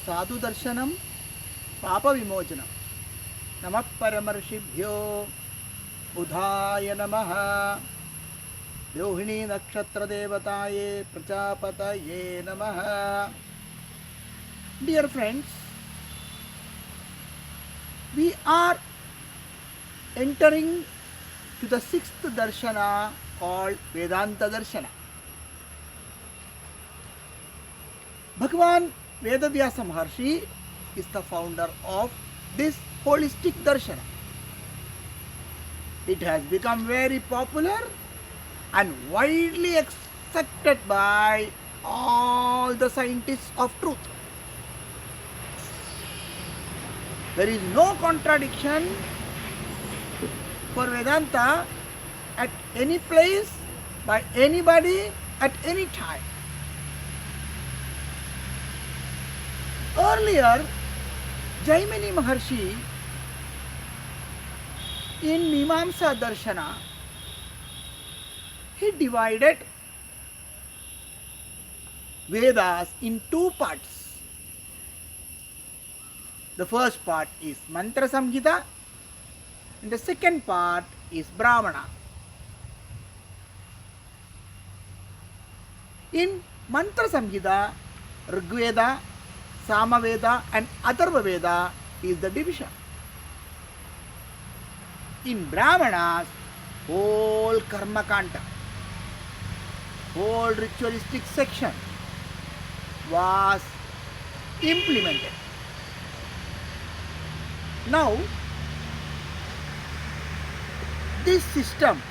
साधु दर्शनम पाप विमोचनम नमः परमर्षिभ्यो बुधाय नमः रोहिणी नक्षत्र देवताये प्रजापतये नमः. Dear friends, we are entering to the sixth darshana called Vedanta Darshana. Bhagavan Vedavyasa Maharshi is the founder of this holistic darshana. It has become very popular and widely accepted by all the scientists of truth. There is no contradiction for Vedanta at any place, by anybody, at any time. Earlier, Jaimini Maharshi in Mimamsa Darshana, he divided Vedas in two parts. The first part is Mantra Samhita and the second part is Brahmana. In Mantra Samhita, Rigveda, Samaveda and Atharva Veda is the division. In Brahmanas, whole Karma Kanta, whole ritualistic section was implemented. Now, this system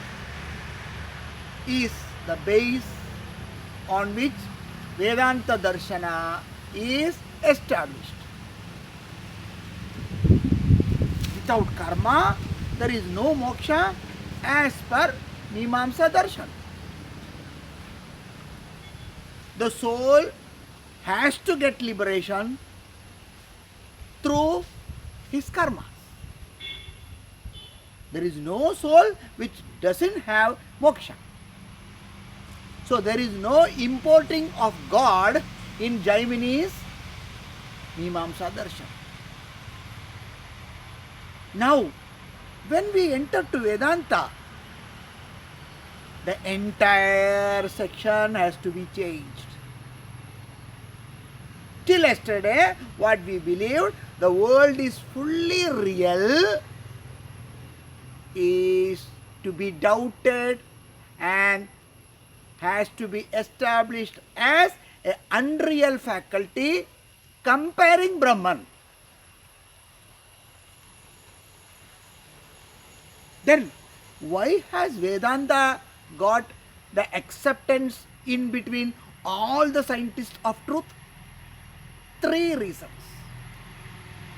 is the base on which Vedanta Darshana is established. Without karma, there is no moksha as per Mimamsa Darshan. The soul has to get liberation through his karma. There is no soul which doesn't have moksha. So there is no importing of God in Jaimini's Mimamsa Darshan. Now, when we enter to Vedanta, the entire section has to be changed. Till yesterday, what we believed, the world is fully real, is to be doubted and has to be established as an unreal faculty comparing Brahman. Then why has Vedanta got the acceptance in between all the scientists of truth? Three reasons.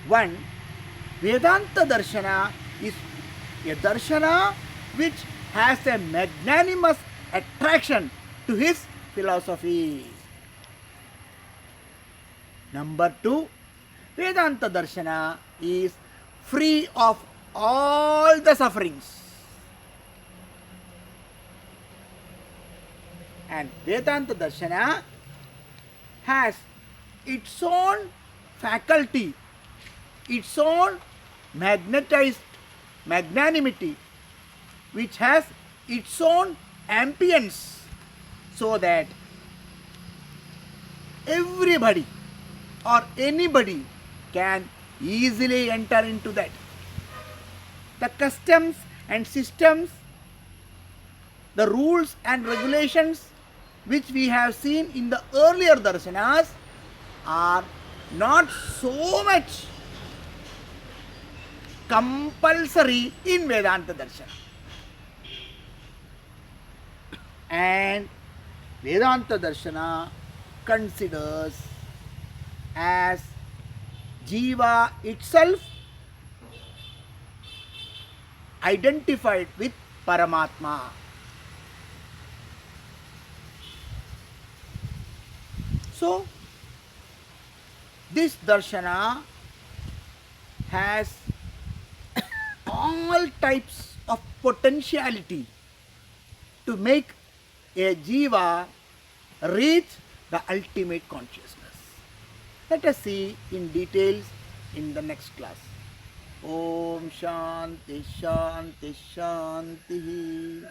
One, Vedanta Darshana is a darshana which has a magnanimous attraction to his philosophy. Number two, Vedanta Darshana is free of all the sufferings. And Vedanta Darshana has its own faculty, its own magnanimity, which has its own ambience, so that everybody or anybody can easily enter into that. The customs and systems, the rules and regulations which we have seen in the earlier darshanas are not so much compulsory in Vedanta Darshana. And Vedanta Darshana considers as Jiva itself identified with Paramatma. So, this darshana has all types of potentiality to make a jiva reach the ultimate consciousness. Let us see in details in the next class. Om Shanti Shanti Shanti.